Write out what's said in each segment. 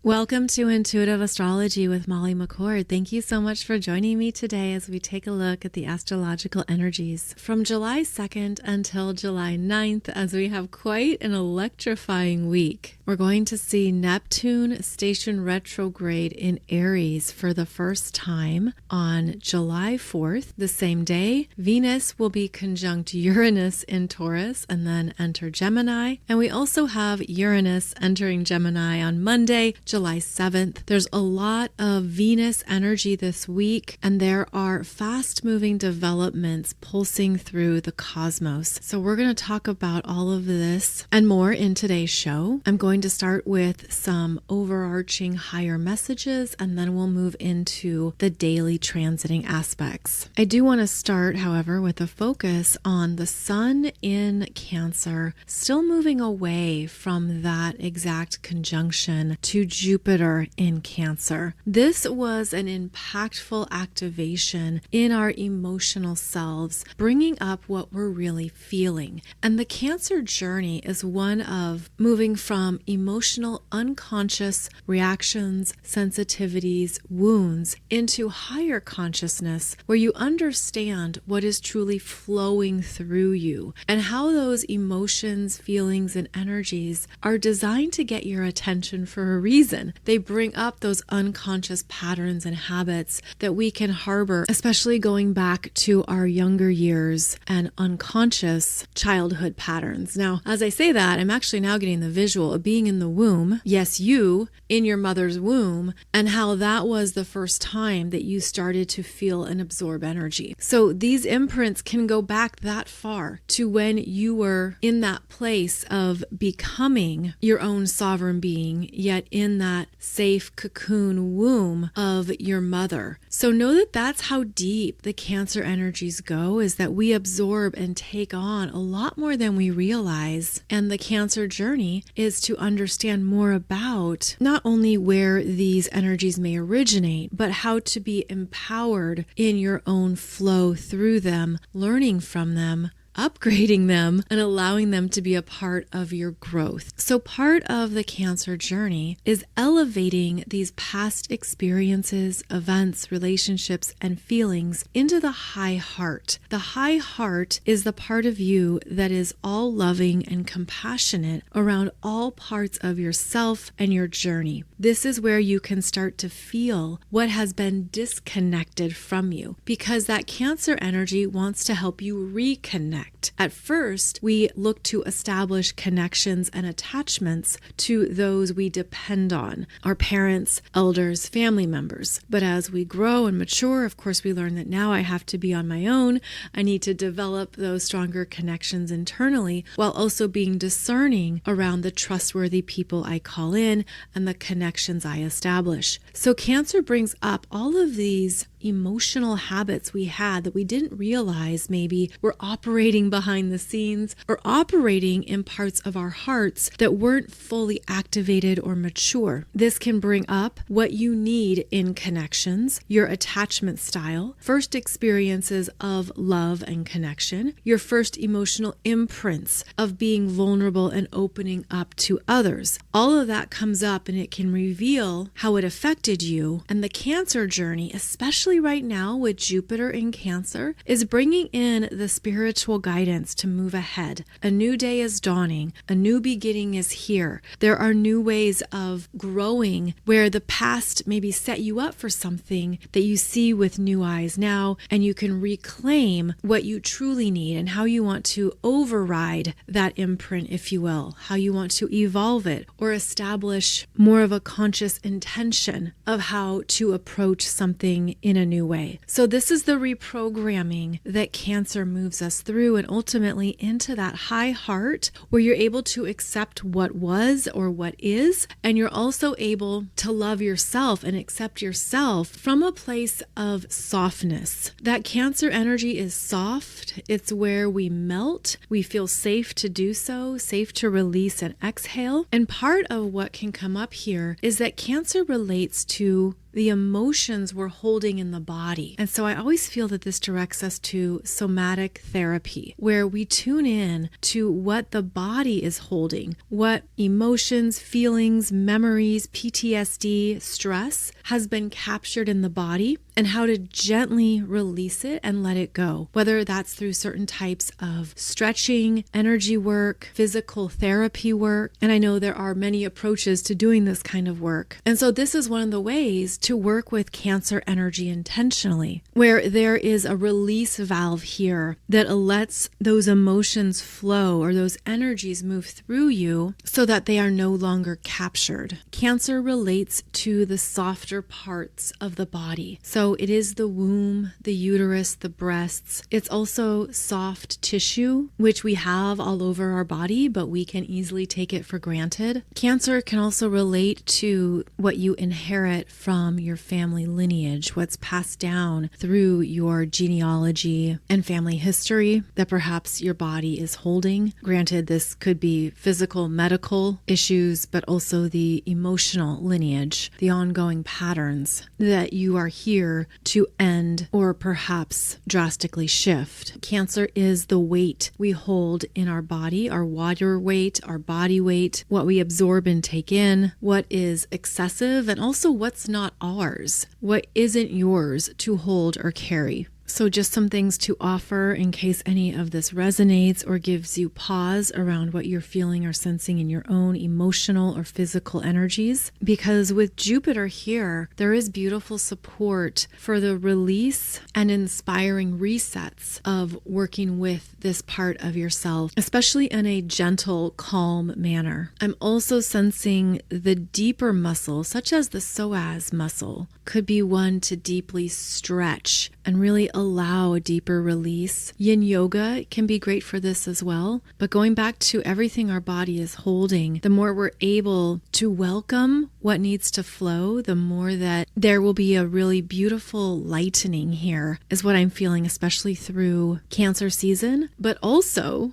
Welcome to Intuitive Astrology with Molly McCord. Thank you so much for joining me today as we take a look at the astrological energies from July 2nd until July 9th, as we have quite an electrifying week. We're going to see Neptune station retrograde in Aries for the first time on July 4th. The same day, Venus will be conjunct Uranus in Taurus and then enter Gemini. And we also have Uranus entering Gemini on Monday, July 7th. There's a lot of Venus energy this week, and there are fast-moving developments pulsing through the cosmos. So we're going to talk about all of this and more in today's show. I'm going to start with some overarching higher messages, and then we'll move into the daily transiting aspects. I do want to start, however, with a focus on the Sun in Cancer, still moving away from that exact conjunction to Jupiter in Cancer. This was an impactful activation in our emotional selves, bringing up what we're really feeling. And the Cancer journey is one of moving from emotional unconscious reactions, sensitivities, wounds into higher consciousness, where you understand what is truly flowing through you and how those emotions, feelings, and energies are designed to get your attention for a reason. They bring up those unconscious patterns and habits that we can harbor, especially going back to our younger years and unconscious childhood patterns. Now, as I say that, I'm actually now getting the visual of being in the womb. Yes, you in your mother's womb, and how that was the first time that you started to feel and absorb energy. So these imprints can go back that far to when you were in that place of becoming your own sovereign being, yet in that safe cocoon womb of your mother. So know that that's how deep the Cancer energies go, is that we absorb and take on a lot more than we realize. And the Cancer journey is to understand more about not only where these energies may originate, but how to be empowered in your own flow through them, learning from them, upgrading them, and allowing them to be a part of your growth. So part of the Cancer journey is elevating these past experiences, events, relationships, and feelings into the high heart. The high heart is the part of you that is all loving and compassionate around all parts of yourself and your journey. This is where you can start to feel what has been disconnected from you, because that Cancer energy wants to help you reconnect. At first, we look to establish connections and attachments to those we depend on, our parents, elders, family members. But as we grow and mature, of course, we learn that now I have to be on my own. I need to develop those stronger connections internally, while also being discerning around the trustworthy people I call in and the connections I establish. So Cancer brings up all of these emotional habits we had that we didn't realize maybe were operating behind the scenes or operating in parts of our hearts that weren't fully activated or mature. This can bring up what you need in connections, your attachment style, first experiences of love and connection, your first emotional imprints of being vulnerable and opening up to others. All of that comes up, and it can reveal how it affected you. And the Cancer journey, especially right now with Jupiter in Cancer, is bringing in the spiritual guidance to move ahead. A new day is dawning. A new beginning is here. There are new ways of growing where the past maybe set you up for something that you see with new eyes now, and you can reclaim what you truly need and how you want to override that imprint, if you will, how you want to evolve it or establish more of a conscious intention of how to approach something in a new way. So this is the reprogramming that Cancer moves us through, and ultimately into that high heart where you're able to accept what was or what is, and you're also able to love yourself and accept yourself from a place of softness. That Cancer energy is soft. It's where we melt. We feel safe to do so, safe to release and exhale. And part of what can come up here is that Cancer relates to the emotions we're holding in the body. And so I always feel that this directs us to somatic therapy, where we tune in to what the body is holding, what emotions, feelings, memories, PTSD, stress has been captured in the body, and how to gently release it and let it go, whether that's through certain types of stretching, energy work, physical therapy work. And I know there are many approaches to doing this kind of work. And so this is one of the ways to work with Cancer energy intentionally, where there is a release valve here that lets those emotions flow or those energies move through you so that they are no longer captured. Cancer relates to the softer parts of the body. So it is the womb, the uterus, the breasts. It's also soft tissue, which we have all over our body, but we can easily take it for granted. Cancer can also relate to what you inherit from your family lineage, what's passed down through your genealogy and family history that perhaps your body is holding. Granted, this could be physical, medical issues, but also the emotional lineage, the ongoing patterns that you are here to end or perhaps drastically shift. Cancer is the weight we hold in our body, our water weight, our body weight, what we absorb and take in, what is excessive, and also what's not ours, what isn't yours to hold or carry. So just some things to offer in case any of this resonates or gives you pause around what you're feeling or sensing in your own emotional or physical energies. Because with Jupiter here, there is beautiful support for the release and inspiring resets of working with this part of yourself, especially in a gentle, calm manner. I'm also sensing the deeper muscles, such as the psoas muscle, could be one to deeply stretch and really allow a deeper release. Yin yoga can be great for this as well. But going back to everything our body is holding, the more we're able to welcome what needs to flow, the more that there will be a really beautiful lightening here, is what I'm feeling, especially through Cancer season. But also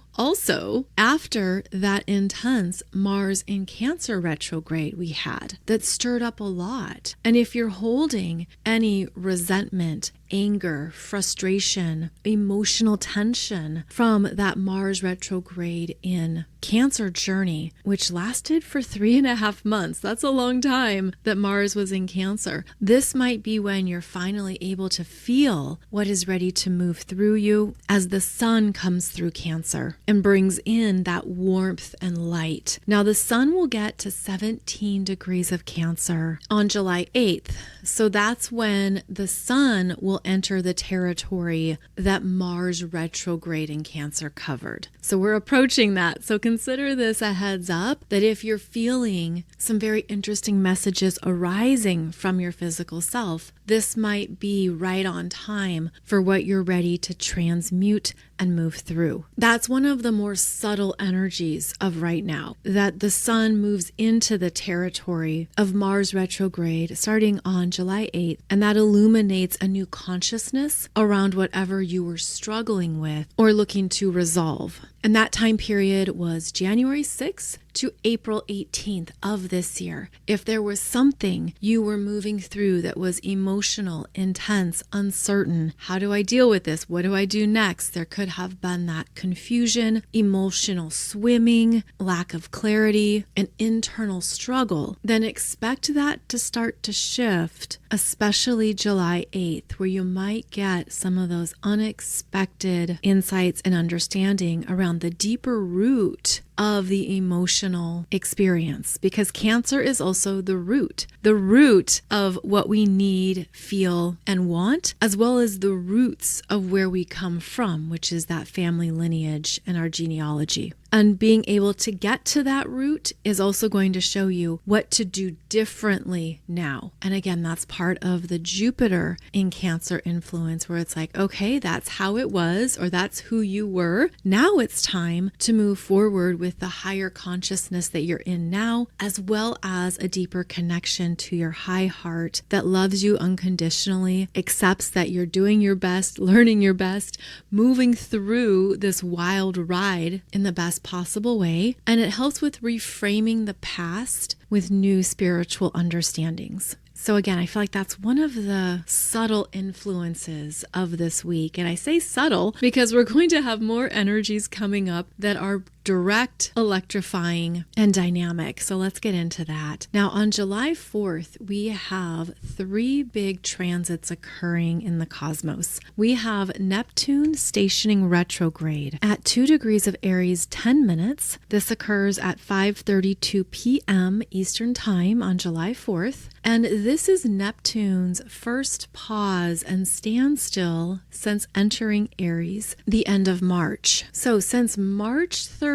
after that intense Mars in Cancer retrograde we had, that stirred up a lot. And if you're holding any resentment, anger, frustration, emotional tension from that Mars retrograde in Cancer journey, which lasted for 3.5 months. That's a long time that Mars was in Cancer. This might be when you're finally able to feel what is ready to move through you as the sun comes through Cancer and brings in that warmth and light. Now the sun will get to 17 degrees of Cancer on July 8th. So that's when the sun will enter the territory that Mars retrograde in Cancer covered. So we're approaching that. So consider this a heads up that if you're feeling some very interesting messages arising from your physical self, this might be right on time for what you're ready to transmute and move through. That's one of the more subtle energies of right now, that the sun moves into the territory of Mars retrograde starting on July 8th, and that illuminates a new consciousness around whatever you were struggling with or looking to resolve. And that time period was January 6th to April 18th of this year. If there was something you were moving through that was emotional, intense, uncertain, how do I deal with this? What do I do next? There could have been that confusion, emotional swimming, lack of clarity, an internal struggle. Then expect that to start to shift, especially July 8th, where you might get some of those unexpected insights and understanding around the deeper root of the emotional experience, because Cancer is also the root of what we need, feel, and want, as well as the roots of where we come from, which is that family lineage and our genealogy. And being able to get to that root is also going to show you what to do differently now. And again, that's part of the Jupiter in Cancer influence, where it's like, okay, that's how it was, or that's who you were. Now it's time to move forward with the higher consciousness that you're in now, as well as a deeper connection to your high heart that loves you unconditionally, accepts that you're doing your best, learning your best, moving through this wild ride in the best possible way. And it helps with reframing the past with new spiritual understandings. So again, I feel like that's one of the subtle influences of this week. And I say subtle because we're going to have more energies coming up that are direct, electrifying, and dynamic. So let's get into that. Now, on July 4th, we have 3 big transits occurring in the cosmos. We have Neptune stationing retrograde at 2 degrees of Aries, 10 minutes. This occurs at 5:32 p.m. Eastern Time on July 4th. And this is Neptune's first pause and standstill since entering Aries the end of March. So since March 30th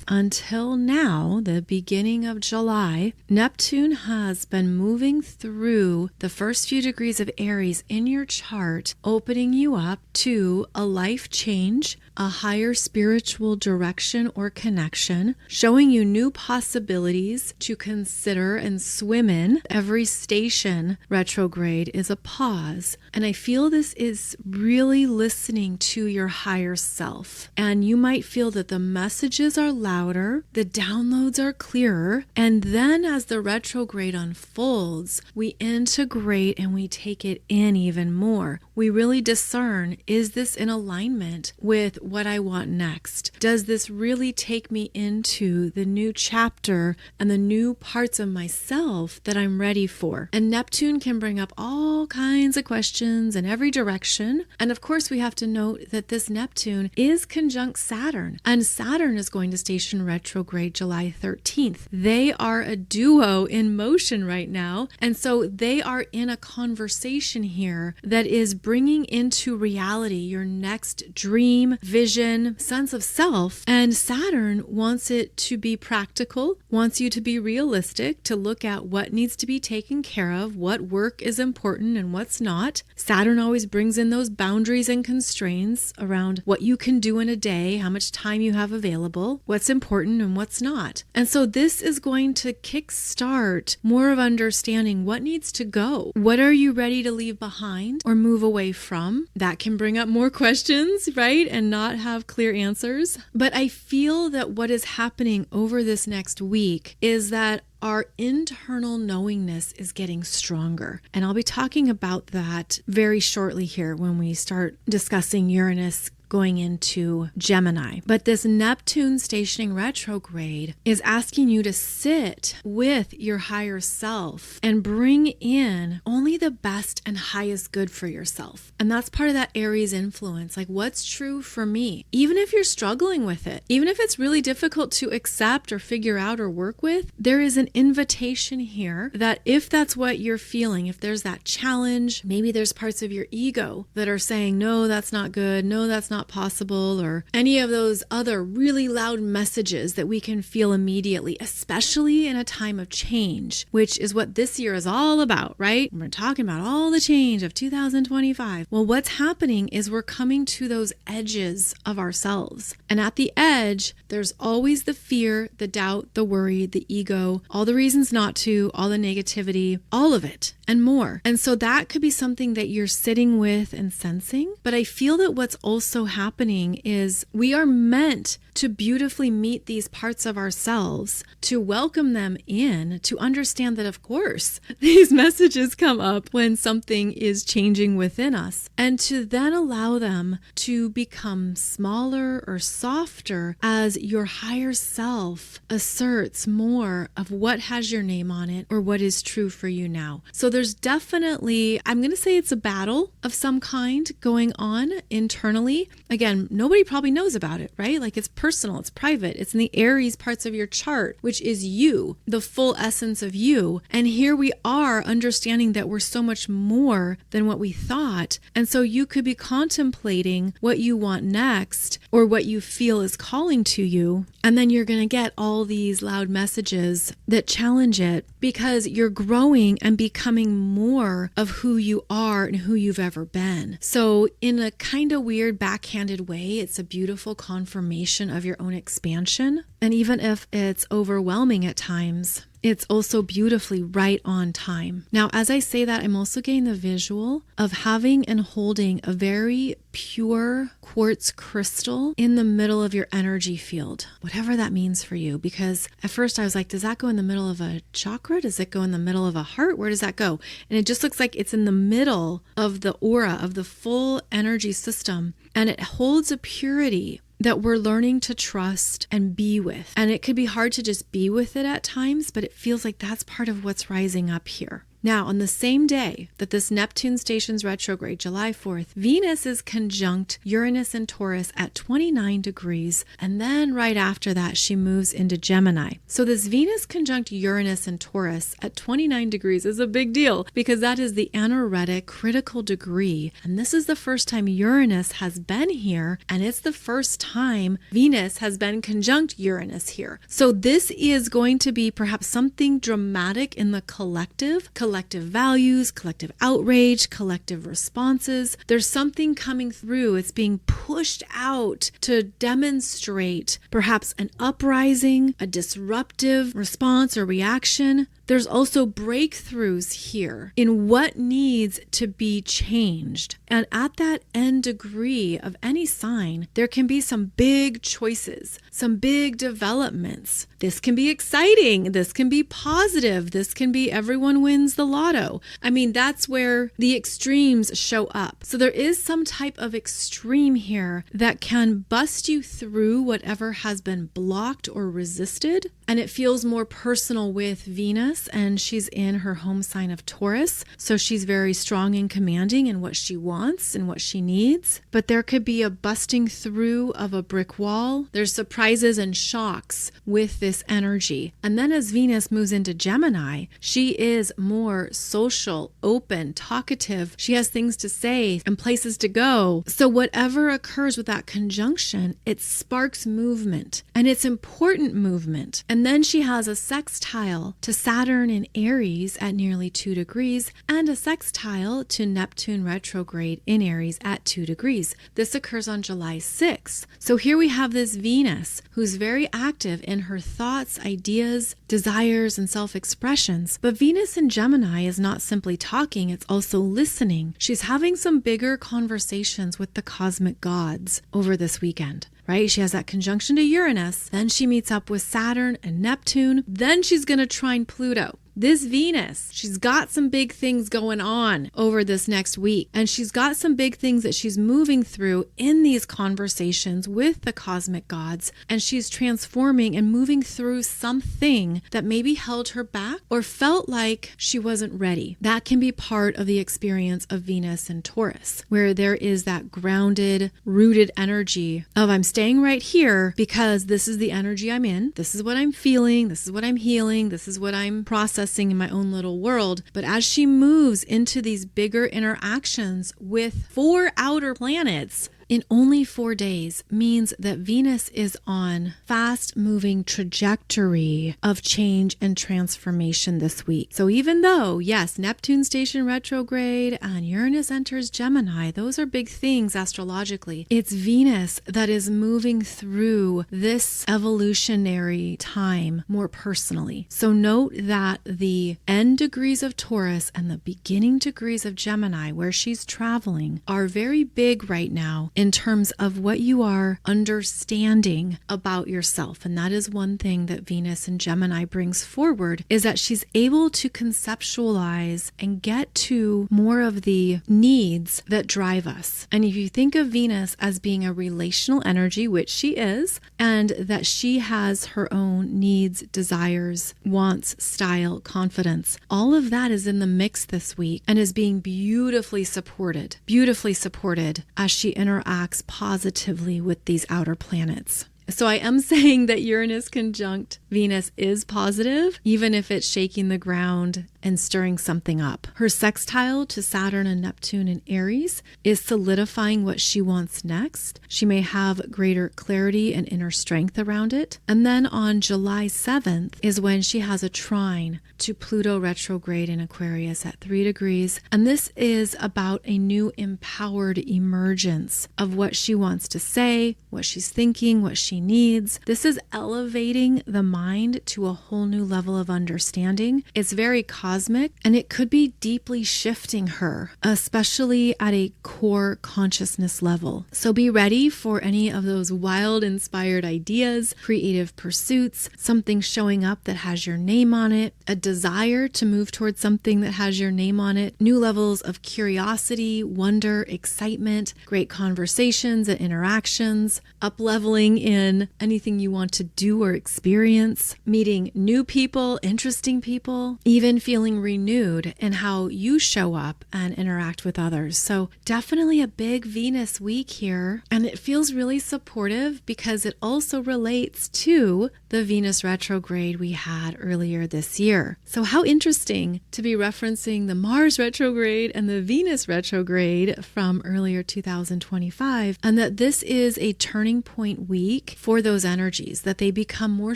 until now, the beginning of July, Neptune has been moving through the first few degrees of Aries in your chart, opening you up to a life change, a higher spiritual direction or connection, showing you new possibilities to consider and swim in. Every station retrograde is a pause. And I feel this is really listening to your higher self. And you might feel that the messages are louder, the downloads are clearer. And then as the retrograde unfolds, we integrate and we take it in even more. We really discern, is this in alignment with what I want next? Does this really take me into the new chapter and the new parts of myself that I'm ready for? And Neptune can bring up all kinds of questions in every direction. And of course, we have to note that this Neptune is conjunct Saturn, and Saturn is going to station retrograde July 13th. They are a duo in motion right now. And so they are in a conversation here that is bringing into reality your next dream, vision, sense of self. And Saturn wants it to be practical, wants you to be realistic, to look at what needs to be taken care of, what work is important and what's not. Saturn always brings in those boundaries and constraints around what you can do in a day, how much time you have available, what's important and what's not. And so this is going to kickstart more of understanding what needs to go. What are you ready to leave behind or move away from? That can bring up more questions, right? And not have clear answers. But I feel that what is happening over this next week is that our internal knowingness is getting stronger. And I'll be talking about that very shortly here when we start discussing Uranus going into Gemini. But this Neptune stationing retrograde is asking you to sit with your higher self and bring in only the best and highest good for yourself. And that's part of that Aries influence. Like, what's true for me? Even if you're struggling with it, even if it's really difficult to accept or figure out or work with, there is an invitation here that if that's what you're feeling, if there's that challenge, maybe there's parts of your ego that are saying, no, that's not good. No, that's not possible, or any of those other really loud messages that we can feel immediately, especially in a time of change, which is what this year is all about, right? We're talking about all the change of 2025. Well, what's happening is we're coming to those edges of ourselves. And at the edge, there's always the fear, the doubt, the worry, the ego, all the reasons not to, all the negativity, all of it and more. And so that could be something that you're sitting with and sensing. But I feel that what's also happening is we are meant to beautifully meet these parts of ourselves, to welcome them in, to understand that, of course, these messages come up when something is changing within us, and to then allow them to become smaller or softer as your higher self asserts more of what has your name on it or what is true for you now. So there's definitely, I'm going to say it's a battle of some kind going on internally. Again, nobody probably knows about it, right? Like, it's personal, it's private, it's in the Aries parts of your chart, which is you, the full essence of you. And here we are understanding that we're so much more than what we thought. And so you could be contemplating what you want next or what you feel is calling to you. And then you're going to get all these loud messages that challenge it because you're growing and becoming more of who you are and who you've ever been. So in a kind of weird backhanded way, it's a beautiful confirmation of your own expansion. And even if it's overwhelming at times, it's also beautifully right on time. Now, as I say that, I'm also getting the visual of having and holding a very pure quartz crystal in the middle of your energy field, whatever that means for you. Because at first I was like, does that go in the middle of a chakra? Does it go in the middle of a heart? Where does that go? And it just looks like it's in the middle of the aura of the full energy system. And it holds a purity that we're learning to trust and be with. And it could be hard to just be with it at times, but it feels like that's part of what's rising up here. Now, on the same day that this Neptune stations retrograde, July 4th, Venus is conjunct Uranus and Taurus at 29 degrees. And then right after that, she moves into Gemini. So this Venus conjunct Uranus and Taurus at 29 degrees is a big deal because that is the anaretic critical degree. And this is the first time Uranus has been here. And it's the first time Venus has been conjunct Uranus here. So this is going to be perhaps something dramatic in the collective values, collective outrage, collective responses. There's something coming through. It's being pushed out to demonstrate perhaps an uprising, a disruptive response or reaction. There's also breakthroughs here in what needs to be changed. And at that end degree of any sign, there can be some big choices, some big developments. This can be exciting. This can be positive. This can be everyone wins the lotto. I mean, that's where the extremes show up. So there is some type of extreme here that can bust you through whatever has been blocked or resisted. And it feels more personal with Venus, and she's in her home sign of Taurus. So she's very strong and commanding in what she wants and what she needs. But there could be a busting through of a brick wall. There's surprises and shocks with this energy. And then as Venus moves into Gemini, she is more social, open, talkative. She has things to say and places to go. So whatever occurs with that conjunction, it sparks movement, and it's important movement. And then she has a sextile to Saturn in Aries at nearly 2 degrees and a sextile to Neptune retrograde in Aries at 2 degrees. This occurs on July 6th. So here we have this Venus who's very active in her thoughts, ideas, desires, and self-expressions. But Venus in Gemini is not simply talking, it's also listening. She's having some bigger conversations with the cosmic gods over this weekend. Right? She has that conjunction to Uranus. Then she meets up with Saturn and Neptune. Then she's going to trine Pluto. This Venus, she's got some big things going on over this next week. And she's got some big things that she's moving through in these conversations with the cosmic gods. And she's transforming and moving through something that maybe held her back or felt like she wasn't ready. That can be part of the experience of Venus and Taurus, where there is that grounded, rooted energy of I'm staying right here because this is the energy I'm in. This is what I'm feeling. This is what I'm healing. This is what I'm processing in my own little world. But as she moves into these bigger interactions with 4 outer planets in only 4 days means that Venus is on fast-moving trajectory of change and transformation this week. So even though, yes, Neptune station retrograde and Uranus enters Gemini, those are big things astrologically. It's Venus that is moving through this evolutionary time more personally. So note that the end degrees of Taurus and the beginning degrees of Gemini, where she's traveling, are very big right now in terms of what you are understanding about yourself. And that is one thing that Venus in Gemini brings forward, is that she's able to conceptualize and get to more of the needs that drive us. And if you think of Venus as being a relational energy, which she is, and that she has her own needs, desires, wants, style, confidence, all of that is in the mix this week and is being beautifully supported as she interacts positively with these outer planets. So I am saying that Uranus conjunct Venus is positive, even if it's shaking the ground and stirring something up. Her sextile to Saturn and Neptune in Aries is solidifying what she wants next. She may have greater clarity and inner strength around it. And then on July 7th is when she has a trine to Pluto retrograde in Aquarius at 3 degrees. And this is about a new empowered emergence of what she wants to say, what she's thinking, what she needs. This is elevating the mind to a whole new level of understanding. It's very cosmic, and it could be deeply shifting her, especially at a core consciousness level. So be ready for any of those wild, inspired ideas, creative pursuits, something showing up that has your name on it, a desire to move towards something that has your name on it, new levels of curiosity, wonder, excitement, great conversations and interactions, up-leveling in anything you want to do or experience, meeting new people, interesting people, even feeling renewed in how you show up and interact with others. So definitely a big Venus week here, and it feels really supportive because it also relates to the Venus retrograde we had earlier this year. So how interesting to be referencing the Mars retrograde and the Venus retrograde from earlier 2025, and that this is a turning point week for those energies, that they become more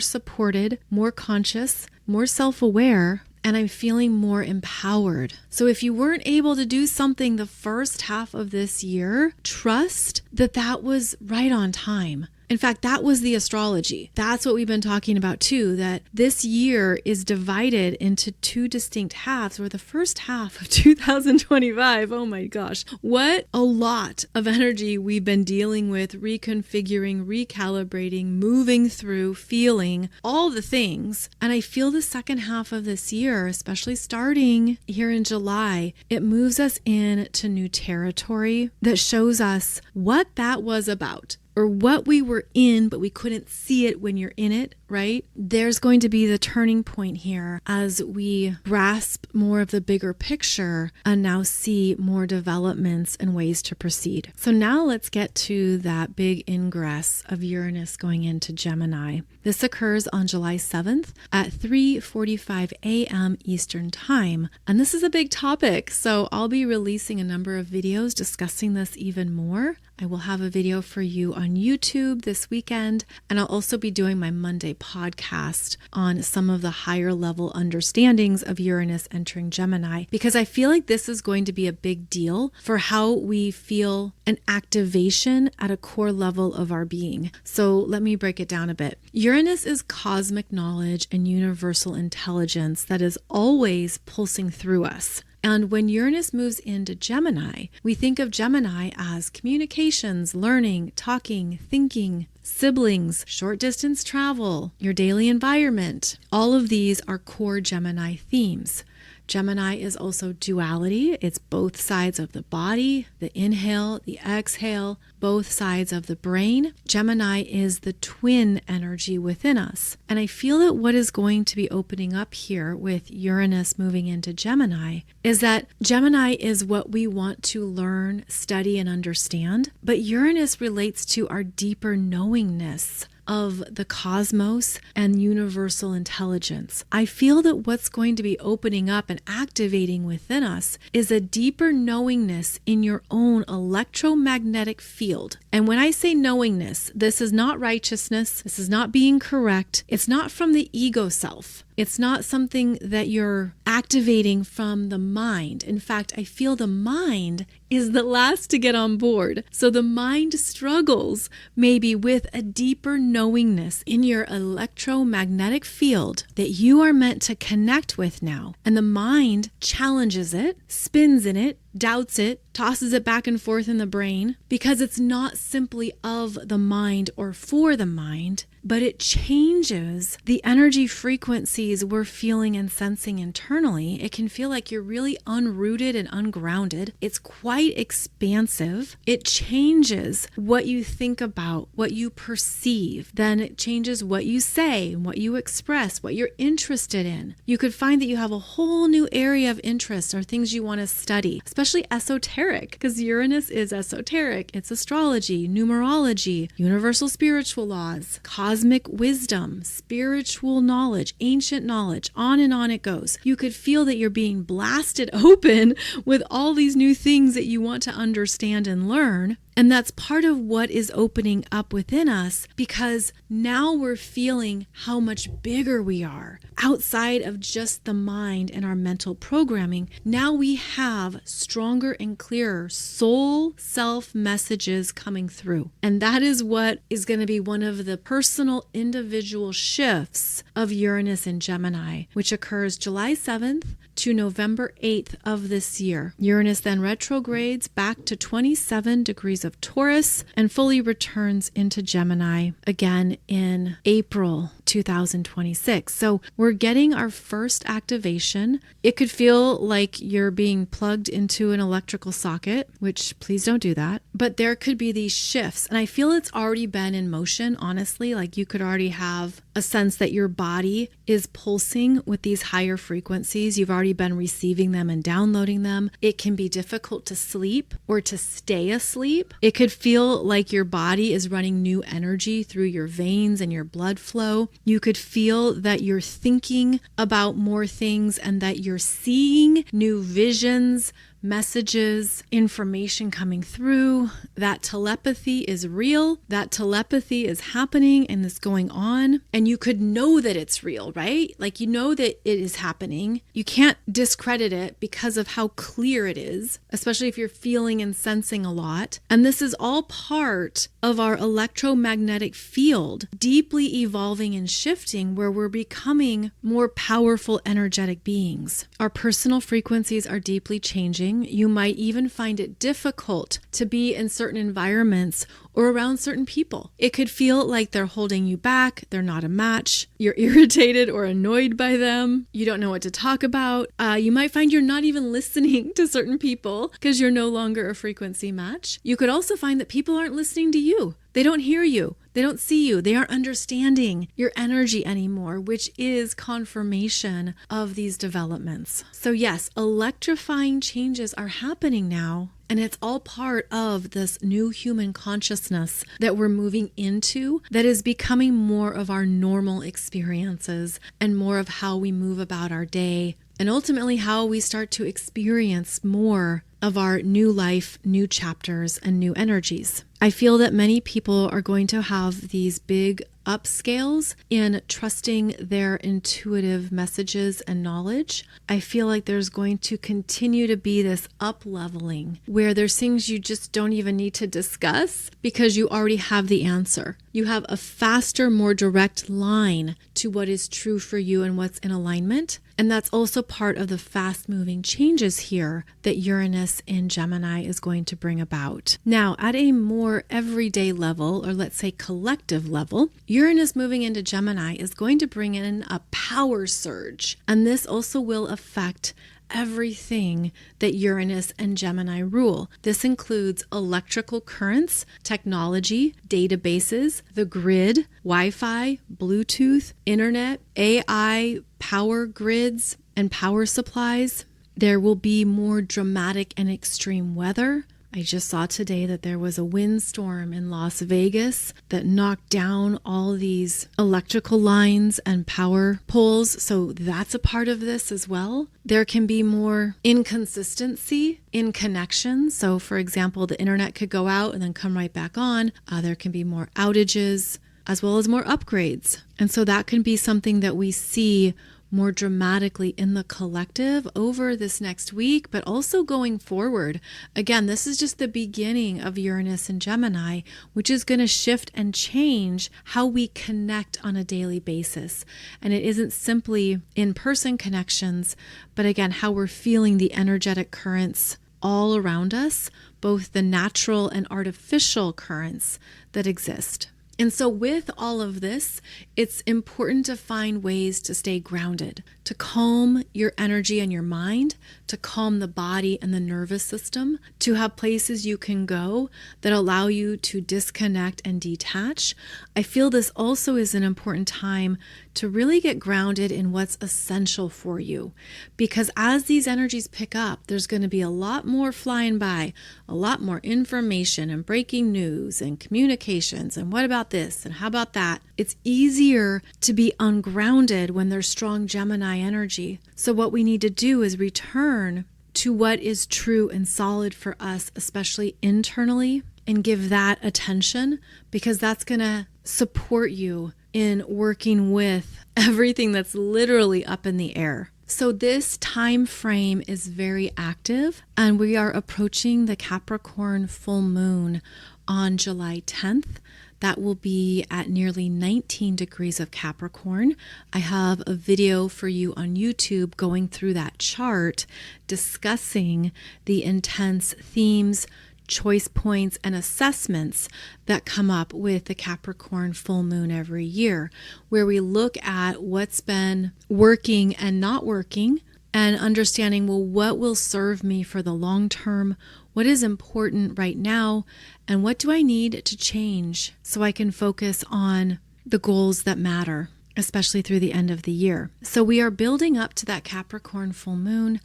supported, more conscious, more self-aware, and I'm feeling more empowered. So if you weren't able to do something the first half of this year, trust that that was right on time. In fact, that was the astrology. That's what we've been talking about too, that this year is divided into two distinct halves, where the first half of 2025, oh my gosh, what a lot of energy we've been dealing with, reconfiguring, recalibrating, moving through, feeling, all the things. And I feel the second half of this year, especially starting here in July, it moves us into new territory that shows us what that was about, or what we were in, but we couldn't see it when you're in it, right? There's going to be the turning point here as we grasp more of the bigger picture and now see more developments and ways to proceed. So now let's get to that big ingress of Uranus going into Gemini. This occurs on July 7th at 3:45 a.m. Eastern Time. And this is a big topic, so I'll be releasing a number of videos discussing this even more. I will have a video for you on YouTube this weekend, and I'll also be doing my Monday podcast on some of the higher level understandings of Uranus entering Gemini, because I feel like this is going to be a big deal for how we feel an activation at a core level of our being. So let me break it down a bit. Uranus is cosmic knowledge and universal intelligence that is always pulsing through us. And when Uranus moves into Gemini, we think of Gemini as communications, learning, talking, thinking, siblings, short distance travel, your daily environment. All of these are core Gemini themes. Gemini is also duality. It's both sides of the body, the inhale, the exhale, both sides of the brain. Gemini is the twin energy within us. And I feel that what is going to be opening up here with Uranus moving into Gemini is that Gemini is what we want to learn, study, and understand. But Uranus relates to our deeper knowingness of the cosmos and universal intelligence. I feel that what's going to be opening up and activating within us is a deeper knowingness in your own electromagnetic field. And when I say knowingness, this is not righteousness. This is not being correct. It's not from the ego self. It's not something that you're activating from the mind. In fact, I feel the mind is the last to get on board. So the mind struggles maybe with a deeper knowingness in your electromagnetic field that you are meant to connect with now. And the mind challenges it, spins in it, doubts it, tosses it back and forth in the brain, because it's not simply of the mind or for the mind, but it changes the energy frequencies we're feeling and sensing internally. It can feel like you're really unrooted and ungrounded. It's quite expansive. It changes what you think about, what you perceive. Then it changes what you say and what you express, what you're interested in. You could find that you have a whole new area of interest or things you want to study, especially esoteric, because Uranus is esoteric. It's astrology, numerology, universal spiritual laws, cosmic cosmic wisdom, spiritual knowledge, ancient knowledge, on and on it goes. You could feel that you're being blasted open with all these new things that you want to understand and learn. And that's part of what is opening up within us, because now we're feeling how much bigger we are outside of just the mind and our mental programming. Now we have stronger and clearer soul self messages coming through. And that is what is going to be one of the personal individual shifts of Uranus in Gemini, which occurs July 7th to November 8th of this year. Uranus then retrogrades back to 27 degrees of Taurus and fully returns into Gemini again in April 2026. So we're getting our first activation. It could feel like you're being plugged into an electrical socket, which please don't do that. But there could be these shifts. And I feel it's already been in motion, honestly. Like you could already have a sense that your body is pulsing with these higher frequencies. You've already been receiving them and downloading them. It can be difficult to sleep or to stay asleep. It could feel like your body is running new energy through your veins and your blood flow. You could feel that you're thinking about more things and that you're seeing new visions, messages, information coming through. That telepathy is real. That telepathy is happening and is going on. And you could know that it's real, right? Like you know that it is happening. You can't discredit it because of how clear it is, especially if you're feeling and sensing a lot. And this is all part of our electromagnetic field, deeply evolving and shifting, where we're becoming more powerful, energetic beings. Our personal frequencies are deeply changing. You might even find it difficult to be in certain environments or around certain people. It could feel like they're holding you back. They're not a match. You're irritated or annoyed by them. You don't know what to talk about. You might find you're not even listening to certain people because you're no longer a frequency match. You could also find that people aren't listening to you. They don't hear you. They don't see you. They aren't understanding your energy anymore, which is confirmation of these developments. So yes, electrifying changes are happening now. And it's all part of this new human consciousness that we're moving into that is becoming more of our normal experiences and more of how we move about our day, and ultimately how we start to experience more of our new life, new chapters, and new energies. I feel that many people are going to have these big upscales in trusting their intuitive messages and knowledge. I feel like there's going to continue to be this up-leveling where there's things you just don't even need to discuss because you already have the answer. You have a faster, more direct line to what is true for you and what's in alignment. And that's also part of the fast-moving changes here that Uranus in Gemini is going to bring about. Now, at a more everyday level, or let's say collective level, Uranus moving into Gemini is going to bring in a power surge. And this also will affect everything that Uranus and Gemini rule. This includes electrical currents, technology, databases, the grid, Wi-Fi, Bluetooth, internet, AI, power grids, and power supplies. There will be more dramatic and extreme weather. I just saw today that there was a windstorm in Las Vegas that knocked down all these electrical lines and power poles. So that's a part of this as well. There can be more inconsistency in connections. So for example, the internet could go out and then come right back on. There can be more outages as well as more upgrades. And so that can be something that we see more dramatically in the collective over this next week, but also going forward. Again, this is just the beginning of Uranus and Gemini, which is going to shift and change how we connect on a daily basis. And it isn't simply in-person connections, but again, how we're feeling the energetic currents all around us, both the natural and artificial currents that exist. And so with all of this, it's important to find ways to stay grounded, to calm your energy and your mind, to calm the body and the nervous system, to have places you can go that allow you to disconnect and detach. I feel this also is an important time to really get grounded in what's essential for you. Because as these energies pick up, there's going to be a lot more flying by, a lot more information and breaking news and communications. And what about this? And how about that? It's easier to be ungrounded when there's strong Gemini energy. So what we need to do is return to what is true and solid for us, especially internally, and give that attention, because that's going to support you in working with everything that's literally up in the air. So this time frame is very active, and we are approaching the Capricorn full moon on July 10th. That will be at nearly 19 degrees of Capricorn. I have a video for you on YouTube going through that chart, discussing the intense themes, choice points, and assessments that come up with the Capricorn full moon every year, where we look at what's been working and not working, and understanding, well, what will serve me for the long term? What is important right now? And what do I need to change so I can focus on the goals that matter, especially through the end of the year? So we are building up to that Capricorn full moon.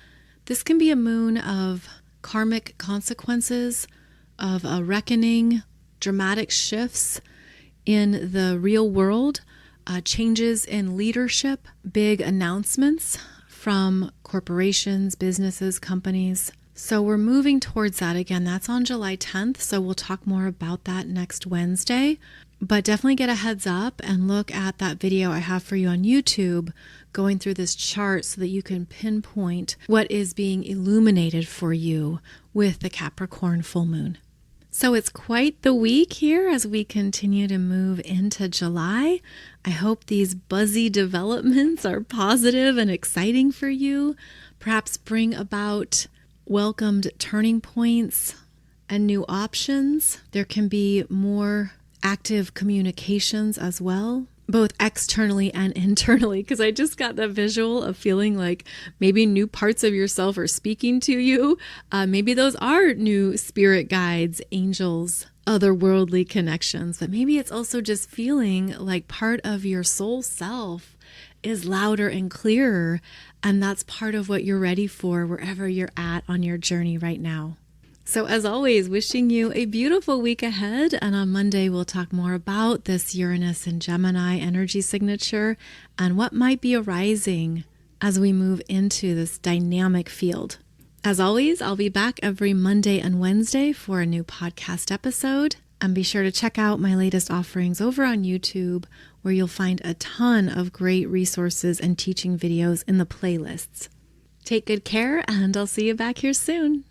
This can be a moon of karmic consequences, of a reckoning, dramatic shifts in the real world, changes in leadership, big announcements from corporations, businesses, companies. So we're moving towards that. Again, that's on July 10th. So we'll talk more about that next Wednesday. But definitely get a heads up and look at that video I have for you on YouTube, going through this chart so that you can pinpoint what is being illuminated for you with the Capricorn full moon. So it's quite the week here as we continue to move into July. I hope these buzzy developments are positive and exciting for you. Perhaps bring about welcomed turning points and new options. There can be more active communications as well, both externally and internally, because I just got that visual of feeling like maybe new parts of yourself are speaking to you. Maybe those are new spirit guides, angels, otherworldly connections, but maybe it's also just feeling like part of your soul self is louder and clearer, and that's part of what you're ready for wherever you're at on your journey right now. So as always, wishing you a beautiful week ahead. And on Monday, we'll talk more about this Uranus and Gemini energy signature and what might be arising as we move into this dynamic field. As always, I'll be back every Monday and Wednesday for a new podcast episode. And be sure to check out my latest offerings over on YouTube, where you'll find a ton of great resources and teaching videos in the playlists. Take good care, and I'll see you back here soon.